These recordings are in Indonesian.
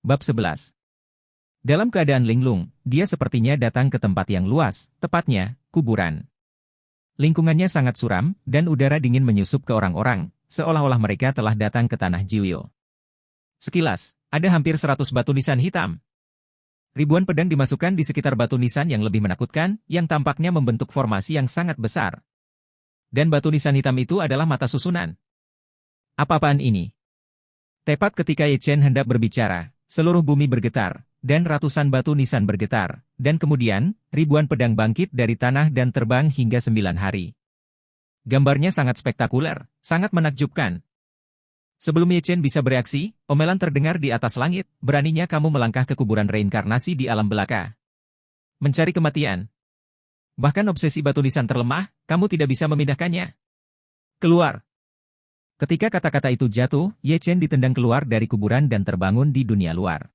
Bab 11. Dalam keadaan linglung, dia sepertinya datang ke tempat yang luas, tepatnya, kuburan. Lingkungannya sangat suram, dan udara dingin menyusup ke orang-orang, seolah-olah mereka telah datang ke tanah Jiuyo. Sekilas, ada hampir 100 batu nisan hitam. Ribuan pedang dimasukkan di sekitar batu nisan yang lebih menakutkan, yang tampaknya membentuk formasi yang sangat besar. Dan batu nisan hitam itu adalah mata susunan. Apa-apaan ini? Tepat ketika Ye Chen hendak berbicara, seluruh bumi bergetar, dan ratusan batu nisan bergetar, dan kemudian, ribuan pedang bangkit dari tanah dan terbang hingga 9 hari. Gambarnya sangat spektakuler, sangat menakjubkan. Sebelum Ye Chen bisa bereaksi, omelan terdengar di atas langit, beraninya kamu melangkah ke kuburan reinkarnasi di alam belaka. Mencari kematian. Bahkan obsesi batu nisan terlemah, kamu tidak bisa memindahkannya. Keluar. Ketika kata-kata itu jatuh, Ye Chen ditendang keluar dari kuburan dan terbangun di dunia luar.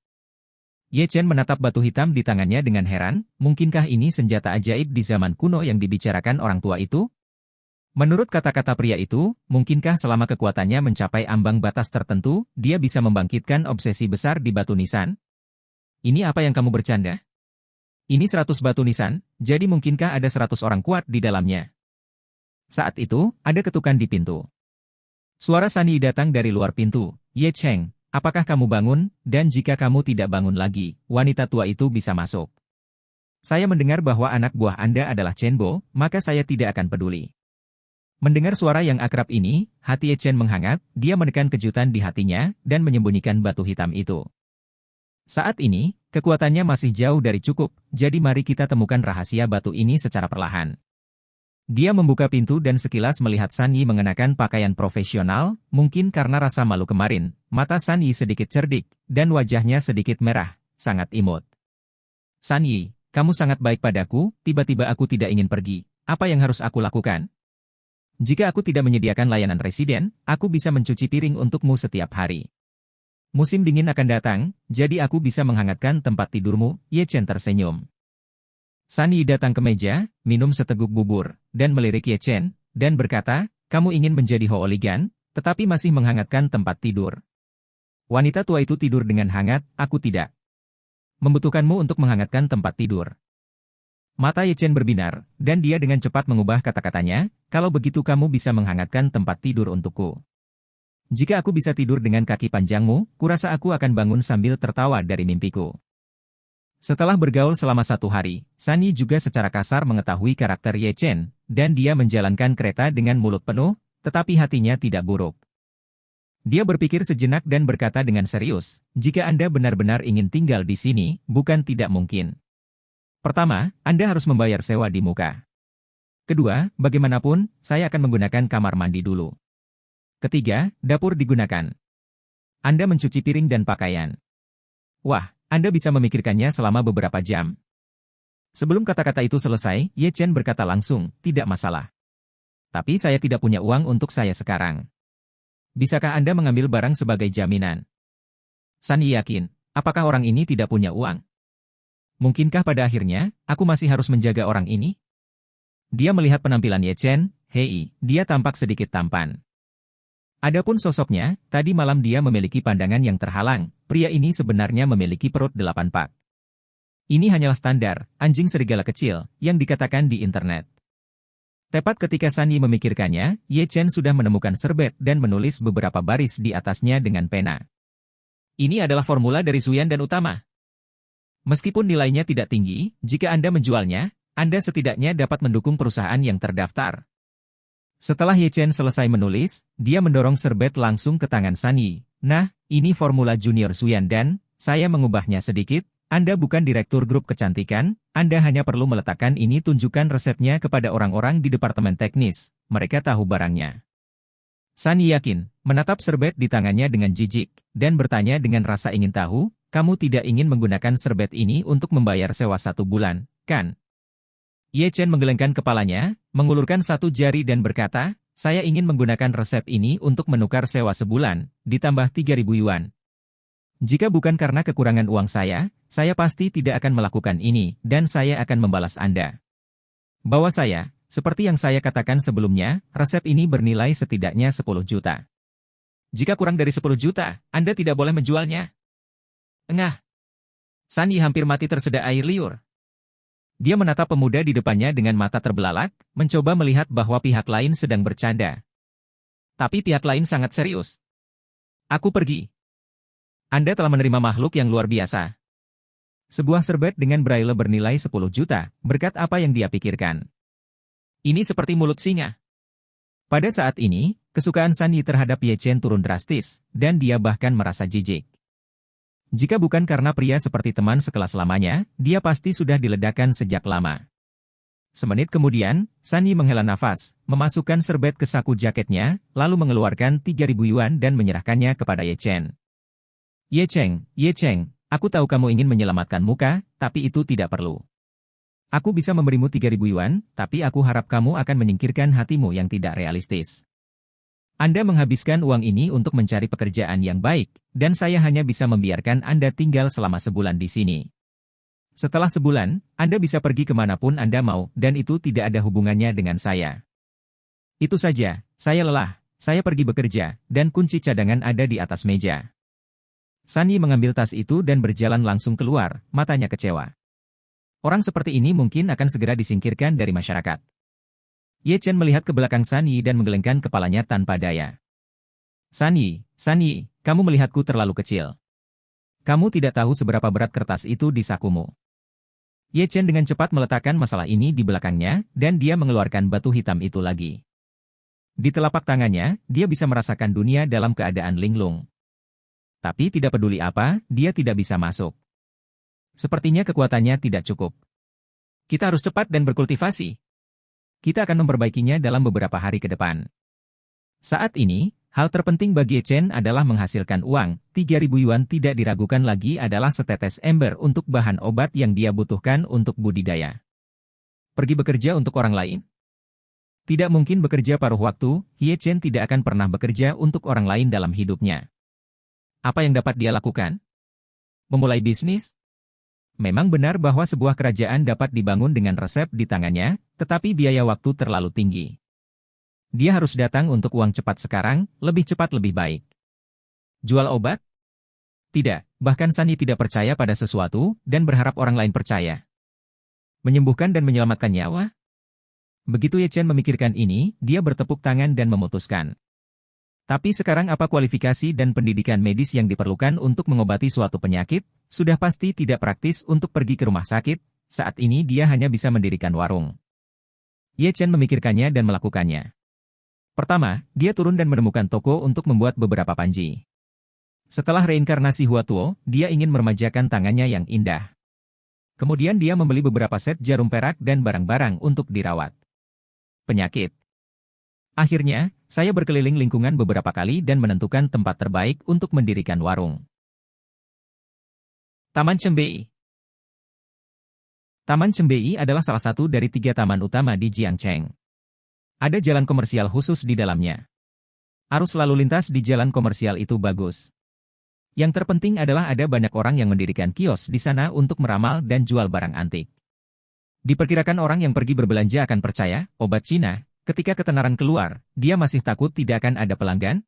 Ye Chen menatap batu hitam di tangannya dengan heran, mungkinkah ini senjata ajaib di zaman kuno yang dibicarakan orang tua itu? Menurut kata-kata pria itu, mungkinkah selama kekuatannya mencapai ambang batas tertentu, dia bisa membangkitkan obsesi besar di batu nisan? Ini apa yang kamu bercanda? Ini 100 batu nisan, jadi mungkinkah ada 100 orang kuat di dalamnya? Saat itu, ada ketukan di pintu. Suara San Yi datang dari luar pintu. Ye Chen, apakah kamu bangun? Dan jika kamu tidak bangun lagi, wanita tua itu bisa masuk. Saya mendengar bahwa anak buah Anda adalah Chen Bo, maka saya tidak akan peduli. Mendengar suara yang akrab ini, hati Ye Chen menghangat, dia menekan kejutan di hatinya, dan menyembunyikan batu hitam itu. Saat ini, kekuatannya masih jauh dari cukup, jadi mari kita temukan rahasia batu ini secara perlahan. Dia membuka pintu dan sekilas melihat San Yi mengenakan pakaian profesional, mungkin karena rasa malu kemarin, mata San Yi sedikit cerdik, dan wajahnya sedikit merah, sangat imut. San Yi, kamu sangat baik padaku, tiba-tiba aku tidak ingin pergi, apa yang harus aku lakukan? Jika aku tidak menyediakan layanan residen, aku bisa mencuci piring untukmu setiap hari. Musim dingin akan datang, jadi aku bisa menghangatkan tempat tidurmu, Ye Chen tersenyum. San Yi datang ke meja, minum seteguk bubur, dan melirik Ye Chen, dan berkata, kamu ingin menjadi hooligan, tetapi masih menghangatkan tempat tidur. Wanita tua itu tidur dengan hangat, aku tidak. Membutuhkanmu untuk menghangatkan tempat tidur. Mata Ye Chen berbinar, dan dia dengan cepat mengubah kata-katanya, kalau begitu kamu bisa menghangatkan tempat tidur untukku. Jika aku bisa tidur dengan kaki panjangmu, kurasa aku akan bangun sambil tertawa dari mimpiku. Setelah bergaul selama 1 hari, San Yi juga secara kasar mengetahui karakter Ye Chen, dan dia menjalankan kereta dengan mulut penuh, tetapi hatinya tidak buruk. Dia berpikir sejenak dan berkata dengan serius, jika Anda benar-benar ingin tinggal di sini, bukan tidak mungkin. Pertama, Anda harus membayar sewa di muka. Kedua, bagaimanapun, saya akan menggunakan kamar mandi dulu. Ketiga, dapur digunakan. Anda mencuci piring dan pakaian. Wah, Anda bisa memikirkannya selama beberapa jam. Sebelum kata-kata itu selesai, Ye Chen berkata langsung, tidak masalah. Tapi saya tidak punya uang untuk saya sekarang. Bisakah Anda mengambil barang sebagai jaminan? San Yi yakin, apakah orang ini tidak punya uang? Mungkinkah pada akhirnya, aku masih harus menjaga orang ini? Dia melihat penampilan Ye Chen, hei, dia tampak sedikit tampan. Adapun sosoknya, tadi malam dia memiliki pandangan yang terhalang, pria ini sebenarnya memiliki perut 8 pak. Ini hanyalah standar, anjing serigala kecil, yang dikatakan di internet. Tepat ketika San Yi memikirkannya, Ye Chen sudah menemukan serbet dan menulis beberapa baris di atasnya dengan pena. Ini adalah formula dari Zuyan dan Utama. Meskipun nilainya tidak tinggi, jika Anda menjualnya, Anda setidaknya dapat mendukung perusahaan yang terdaftar. Setelah Ye Chen selesai menulis, dia mendorong serbet langsung ke tangan San Yi. Nah, ini formula junior Zuyan dan, saya mengubahnya sedikit, Anda bukan direktur grup kecantikan, Anda hanya perlu meletakkan ini tunjukkan resepnya kepada orang-orang di departemen teknis, mereka tahu barangnya. San Yi yakin, menatap serbet di tangannya dengan jijik, dan bertanya dengan rasa ingin tahu, kamu tidak ingin menggunakan serbet ini untuk membayar sewa 1 bulan, kan? Ye Chen menggelengkan kepalanya, mengulurkan 1 jari dan berkata, saya ingin menggunakan resep ini untuk menukar sewa sebulan, ditambah 3.000 yuan. Jika bukan karena kekurangan uang saya pasti tidak akan melakukan ini, dan saya akan membalas Anda. Bahwa saya, seperti yang saya katakan sebelumnya, resep ini bernilai setidaknya 10 juta. Jika kurang dari 10 juta, Anda tidak boleh menjualnya. Engah. San Yi hampir mati tersedak air liur. Dia menatap pemuda di depannya dengan mata terbelalak, mencoba melihat bahwa pihak lain sedang bercanda. Tapi pihak lain sangat serius. Aku pergi. Anda telah menerima makhluk yang luar biasa. Sebuah serbet dengan braille bernilai 10 juta, berkat apa yang dia pikirkan. Ini seperti mulut singa. Pada saat ini, kesukaan San Yi terhadap Ye Chen turun drastis, dan dia bahkan merasa jijik. Jika bukan karena pria seperti teman sekelas lamanya, dia pasti sudah diledakkan sejak lama. Semenit kemudian, San Yi menghela nafas, memasukkan serbet ke saku jaketnya, lalu mengeluarkan 3.000 yuan dan menyerahkannya kepada Ye Chen. Ye Cheng, aku tahu kamu ingin menyelamatkan muka, tapi itu tidak perlu. Aku bisa memberimu 3.000 yuan, tapi aku harap kamu akan menyingkirkan hatimu yang tidak realistis. Anda menghabiskan uang ini untuk mencari pekerjaan yang baik, dan saya hanya bisa membiarkan Anda tinggal selama sebulan di sini. Setelah sebulan, Anda bisa pergi kemanapun Anda mau, dan itu tidak ada hubungannya dengan saya. Itu saja, saya lelah, saya pergi bekerja, dan kunci cadangan ada di atas meja. San Yi mengambil tas itu dan berjalan langsung keluar, matanya kecewa. Orang seperti ini mungkin akan segera disingkirkan dari masyarakat. Ye Chen melihat ke belakang San Yi dan menggelengkan kepalanya tanpa daya. San Yi, kamu melihatku terlalu kecil. Kamu tidak tahu seberapa berat kertas itu di sakumu. Ye Chen dengan cepat meletakkan masalah ini di belakangnya, dan dia mengeluarkan batu hitam itu lagi. Di telapak tangannya, dia bisa merasakan dunia dalam keadaan linglung. Tapi tidak peduli apa, dia tidak bisa masuk. Sepertinya kekuatannya tidak cukup. Kita harus cepat dan berkultivasi. Kita akan memperbaikinya dalam beberapa hari ke depan. Saat ini, hal terpenting bagi Ye Chen adalah menghasilkan uang. 3.000 yuan tidak diragukan lagi adalah setetes ember untuk bahan obat yang dia butuhkan untuk budidaya. Pergi bekerja untuk orang lain? Tidak mungkin bekerja paruh waktu, Ye Chen tidak akan pernah bekerja untuk orang lain dalam hidupnya. Apa yang dapat dia lakukan? Memulai bisnis? Memang benar bahwa sebuah kerajaan dapat dibangun dengan resep di tangannya, tetapi biaya waktu terlalu tinggi. Dia harus datang untuk uang cepat sekarang, lebih cepat lebih baik. Jual obat? Tidak, bahkan San Yi tidak percaya pada sesuatu, dan berharap orang lain percaya. Menyembuhkan dan menyelamatkan nyawa? Begitu Ye Chen memikirkan ini, dia bertepuk tangan dan memutuskan. Tapi sekarang apa kualifikasi dan pendidikan medis yang diperlukan untuk mengobati suatu penyakit? Sudah pasti tidak praktis untuk pergi ke rumah sakit, saat ini dia hanya bisa mendirikan warung. Ye Chen memikirkannya dan melakukannya. Pertama, dia turun dan menemukan toko untuk membuat beberapa panji. Setelah reinkarnasi Huatuo, dia ingin meremajakan tangannya yang indah. Kemudian dia membeli beberapa set jarum perak dan barang-barang untuk dirawat. Penyakit. Akhirnya, saya berkeliling lingkungan beberapa kali dan menentukan tempat terbaik untuk mendirikan warung. Taman Cembei. Taman Cembei adalah salah satu dari 3 taman utama di Jiangcheng. Ada jalan komersial khusus di dalamnya. Arus lalu lintas di jalan komersial itu bagus. Yang terpenting adalah ada banyak orang yang mendirikan kios di sana untuk meramal dan jual barang antik. Diperkirakan orang yang pergi berbelanja akan percaya, obat Cina. Ketika ketenaran keluar, dia masih takut tidak akan ada pelanggan?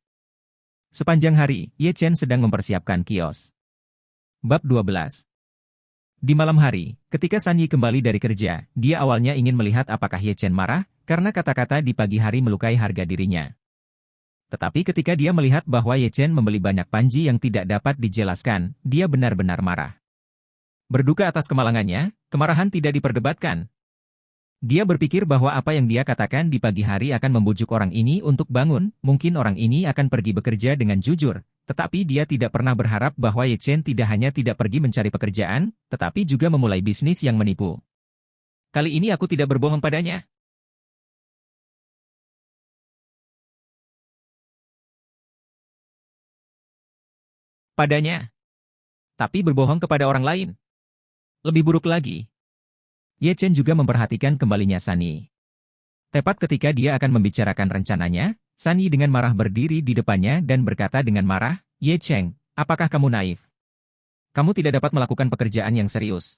Sepanjang hari, Ye Chen sedang mempersiapkan kios. Bab 12. Di malam hari, ketika San Yi kembali dari kerja, dia awalnya ingin melihat apakah Ye Chen marah, karena kata-kata di pagi hari melukai harga dirinya. Tetapi ketika dia melihat bahwa Ye Chen membeli banyak panji yang tidak dapat dijelaskan, dia benar-benar marah. Berduka atas kemalangannya, kemarahan tidak diperdebatkan. Dia berpikir bahwa apa yang dia katakan di pagi hari akan membujuk orang ini untuk bangun, mungkin orang ini akan pergi bekerja dengan jujur, tetapi dia tidak pernah berharap bahwa Ye Chen tidak hanya tidak pergi mencari pekerjaan, tetapi juga memulai bisnis yang menipu. Kali ini aku tidak berbohong padanya. Tapi berbohong kepada orang lain. Lebih buruk lagi. Ye Chen juga memperhatikan kembalinya San Yi. Tepat ketika dia akan membicarakan rencananya, San Yi dengan marah berdiri di depannya dan berkata dengan marah, Ye Chen, apakah kamu naif? Kamu tidak dapat melakukan pekerjaan yang serius.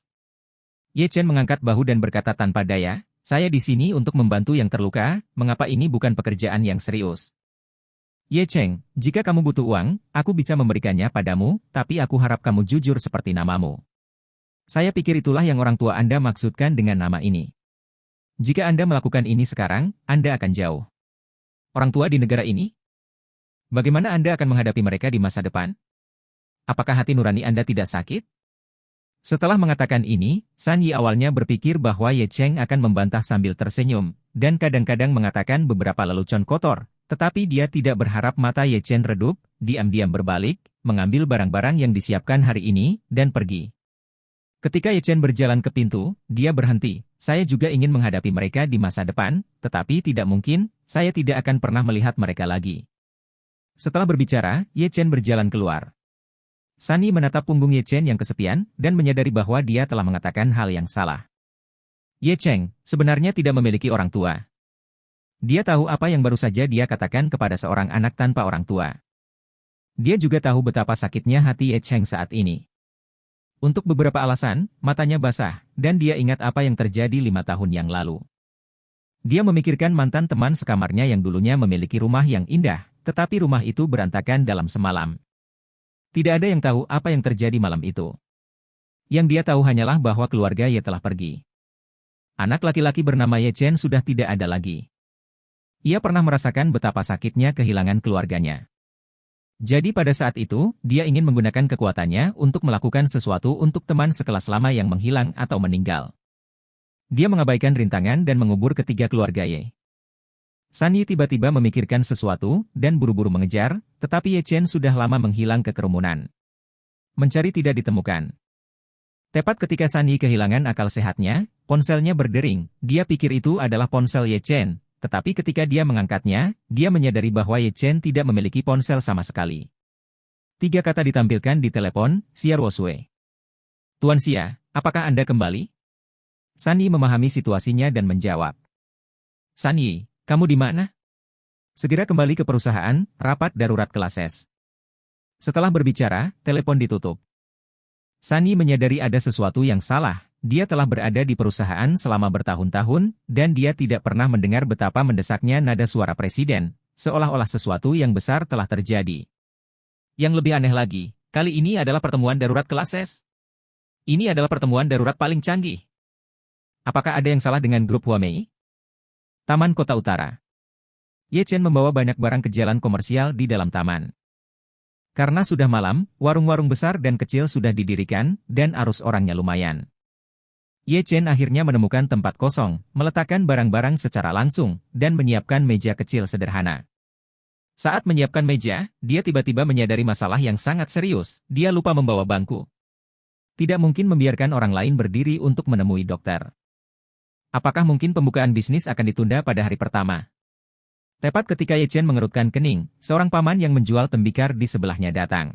Ye Chen mengangkat bahu dan berkata tanpa daya, saya di sini untuk membantu yang terluka, mengapa ini bukan pekerjaan yang serius? Ye Cheng, jika kamu butuh uang, aku bisa memberikannya padamu, tapi aku harap kamu jujur seperti namamu. Saya pikir itulah yang orang tua Anda maksudkan dengan nama ini. Jika Anda melakukan ini sekarang, Anda akan jauh. Orang tua di negara ini? Bagaimana Anda akan menghadapi mereka di masa depan? Apakah hati nurani Anda tidak sakit? Setelah mengatakan ini, San Yi awalnya berpikir bahwa Ye Cheng akan membantah sambil tersenyum, dan kadang-kadang mengatakan beberapa lelucon kotor, tetapi dia tidak berharap mata Ye Cheng redup, diam-diam berbalik, mengambil barang-barang yang disiapkan hari ini, dan pergi. Ketika Ye Cheng berjalan ke pintu, dia berhenti. Saya juga ingin menghadapi mereka di masa depan, tetapi tidak mungkin, saya tidak akan pernah melihat mereka lagi. Setelah berbicara, Ye Cheng berjalan keluar. San Yi menatap punggung Ye Cheng yang kesepian, dan menyadari bahwa dia telah mengatakan hal yang salah. Ye Cheng sebenarnya tidak memiliki orang tua. Dia tahu apa yang baru saja dia katakan kepada seorang anak tanpa orang tua. Dia juga tahu betapa sakitnya hati Ye Cheng saat ini. Untuk beberapa alasan, matanya basah, dan dia ingat apa yang terjadi 5 tahun yang lalu. Dia memikirkan mantan teman sekamarnya yang dulunya memiliki rumah yang indah, tetapi rumah itu berantakan dalam semalam. Tidak ada yang tahu apa yang terjadi malam itu. Yang dia tahu hanyalah bahwa keluarga Ye telah pergi. Anak laki-laki bernama Ye Cheng sudah tidak ada lagi. Ia pernah merasakan betapa sakitnya kehilangan keluarganya. Jadi pada saat itu, dia ingin menggunakan kekuatannya untuk melakukan sesuatu untuk teman sekelas lama yang menghilang atau meninggal. Dia mengabaikan rintangan dan mengubur ketiga keluarga Ye. San Yi tiba-tiba memikirkan sesuatu, dan buru-buru mengejar, tetapi Ye Cheng sudah lama menghilang ke kerumunan. Mencari tidak ditemukan. Tepat ketika San Yi kehilangan akal sehatnya, ponselnya berdering, dia pikir itu adalah ponsel Ye Cheng. Tetapi ketika dia mengangkatnya, dia menyadari bahwa Ye Cheng tidak memiliki ponsel sama sekali. 3 kata ditampilkan di telepon, Xia Ruosue. Tuan Xia, apakah Anda kembali? San Yi memahami situasinya dan menjawab. San Yi, kamu di mana? Segera kembali ke perusahaan, rapat darurat klases. Setelah berbicara, telepon ditutup. San Yi menyadari ada sesuatu yang salah. Dia telah berada di perusahaan selama bertahun-tahun, dan dia tidak pernah mendengar betapa mendesaknya nada suara presiden, seolah-olah sesuatu yang besar telah terjadi. Yang lebih aneh lagi, kali ini adalah pertemuan darurat klases. Ini adalah pertemuan darurat paling canggih. Apakah ada yang salah dengan grup Huamei? Taman Kota Utara. Ye Cheng membawa banyak barang ke jalan komersial di dalam taman. Karena sudah malam, warung-warung besar dan kecil sudah didirikan, dan arus orangnya lumayan. Ye Cheng akhirnya menemukan tempat kosong, meletakkan barang-barang secara langsung, dan menyiapkan meja kecil sederhana. Saat menyiapkan meja, dia tiba-tiba menyadari masalah yang sangat serius, dia lupa membawa bangku. Tidak mungkin membiarkan orang lain berdiri untuk menemui dokter. Apakah mungkin pembukaan bisnis akan ditunda pada hari pertama? Tepat ketika Ye Cheng mengerutkan kening, seorang paman yang menjual tembikar di sebelahnya datang.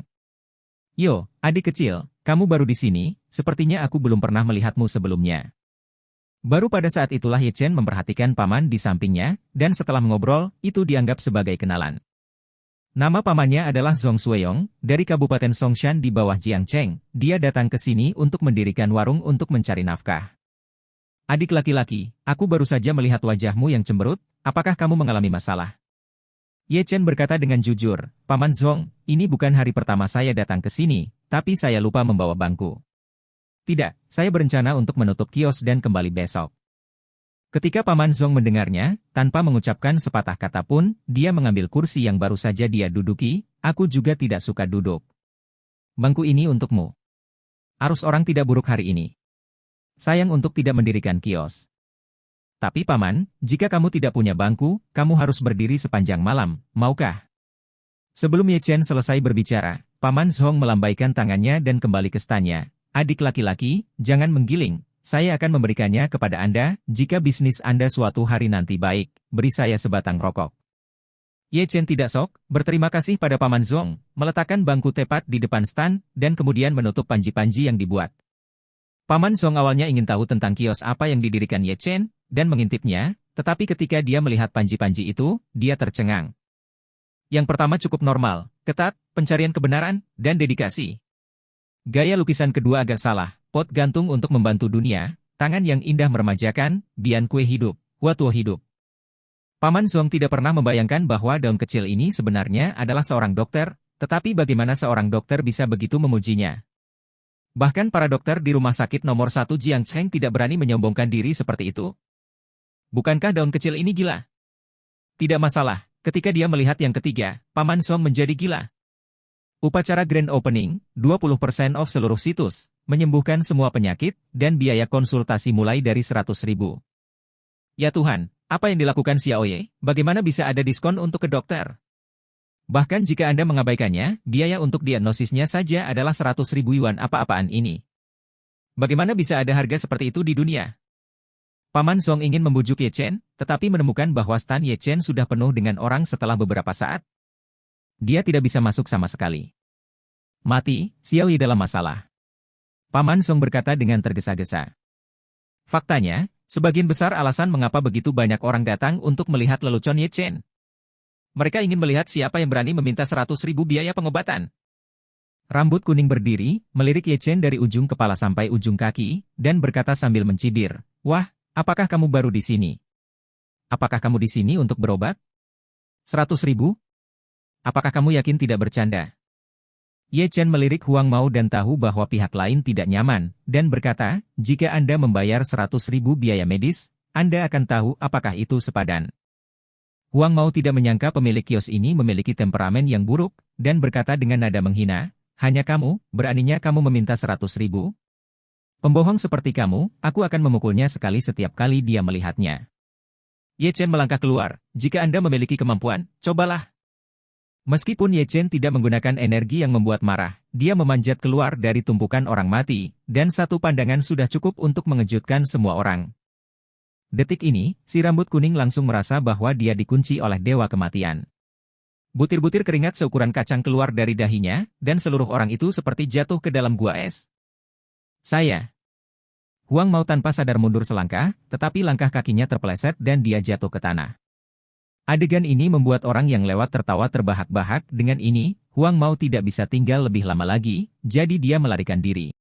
Yo, adik kecil, kamu baru di sini, sepertinya aku belum pernah melihatmu sebelumnya. Baru pada saat itulah Ye Cheng memperhatikan paman di sampingnya, dan setelah mengobrol, itu dianggap sebagai kenalan. Nama pamannya adalah Zhong Sueyong, dari Kabupaten Songshan di bawah Jiangcheng. Dia datang ke sini untuk mendirikan warung untuk mencari nafkah. Adik laki-laki, aku baru saja melihat wajahmu yang cemberut, apakah kamu mengalami masalah? Ye Cheng berkata dengan jujur, Paman Zhong, ini bukan hari pertama saya datang ke sini, tapi saya lupa membawa bangku. Tidak, saya berencana untuk menutup kios dan kembali besok. Ketika Paman Zhong mendengarnya, tanpa mengucapkan sepatah kata pun, dia mengambil kursi yang baru saja dia duduki, aku juga tidak suka duduk. Bangku ini untukmu. Arus orang tidak buruk hari ini. Sayang untuk tidak mendirikan kios. Tapi Paman, jika kamu tidak punya bangku, kamu harus berdiri sepanjang malam, maukah? Sebelum Ye Cheng selesai berbicara, Paman Zhong melambaikan tangannya dan kembali ke stanya. Adik laki-laki, jangan menggiling, saya akan memberikannya kepada Anda, jika bisnis Anda suatu hari nanti baik, beri saya sebatang rokok. Ye Cheng tidak sok, berterima kasih pada Paman Zhong, meletakkan bangku tepat di depan stan, dan kemudian menutup panji-panji yang dibuat. Paman Zhong awalnya ingin tahu tentang kios apa yang didirikan Ye Cheng, dan mengintipnya, tetapi ketika dia melihat panji-panji itu, dia tercengang. Yang pertama cukup normal, ketat, pencarian kebenaran, dan dedikasi. Gaya lukisan kedua agak salah, pot gantung untuk membantu dunia, tangan yang indah meremajakan, bian kue hidup, Hua Tuo hidup. Paman Zhong tidak pernah membayangkan bahwa daun kecil ini sebenarnya adalah seorang dokter, tetapi bagaimana seorang dokter bisa begitu memujinya? Bahkan para dokter di rumah sakit nomor 1 Jiangcheng tidak berani menyombongkan diri seperti itu. Bukankah daun kecil ini gila? Tidak masalah, ketika dia melihat yang ketiga, Paman Zhong menjadi gila. Upacara Grand Opening, 20% off seluruh situs, menyembuhkan semua penyakit, dan biaya konsultasi mulai dari 100.000. Ya Tuhan, apa yang dilakukan Xiaoye? Bagaimana bisa ada diskon untuk ke dokter? Bahkan jika Anda mengabaikannya, biaya untuk diagnosisnya saja adalah 100.000 yuan apa-apaan ini. Bagaimana bisa ada harga seperti itu di dunia? Paman Zhong ingin membujuk Ye Chen, tetapi menemukan bahwa stan Ye Chen sudah penuh dengan orang setelah beberapa saat. Dia tidak bisa masuk sama sekali. Mati, Xiaoye dalam masalah. Paman Zhong berkata dengan tergesa-gesa. Faktanya, sebagian besar alasan mengapa begitu banyak orang datang untuk melihat lelucon Ye Chen. Mereka ingin melihat siapa yang berani meminta 100.000 biaya pengobatan. Rambut kuning berdiri, melirik Ye Chen dari ujung kepala sampai ujung kaki, dan berkata sambil mencibir, "Wah, apakah kamu baru di sini? Apakah kamu di sini untuk berobat? 100.000? Apakah kamu yakin tidak bercanda?" Ye Chen melirik Huang Mao dan tahu bahwa pihak lain tidak nyaman, dan berkata, "Jika Anda membayar 100.000 biaya medis, Anda akan tahu apakah itu sepadan." Huang Mao tidak menyangka pemilik kios ini memiliki temperamen yang buruk, dan berkata dengan nada menghina, "Hanya kamu, beraninya kamu meminta 100.000? Pembohong seperti kamu, aku akan memukulnya sekali setiap kali dia melihatnya." Ye Chen melangkah keluar, "Jika Anda memiliki kemampuan, cobalah." Meskipun Ye Chen tidak menggunakan energi yang membuat marah, dia memanjat keluar dari tumpukan orang mati, dan satu pandangan sudah cukup untuk mengejutkan semua orang. Detik ini, si rambut kuning langsung merasa bahwa dia dikunci oleh dewa kematian. Butir-butir keringat seukuran kacang keluar dari dahinya, dan seluruh orang itu seperti jatuh ke dalam gua es. "Saya." Huang Mao tanpa sadar mundur selangkah, tetapi langkah kakinya terpeleset dan dia jatuh ke tanah. Adegan ini membuat orang yang lewat tertawa terbahak-bahak. Dengan ini, Huang Mao tidak bisa tinggal lebih lama lagi, jadi dia melarikan diri.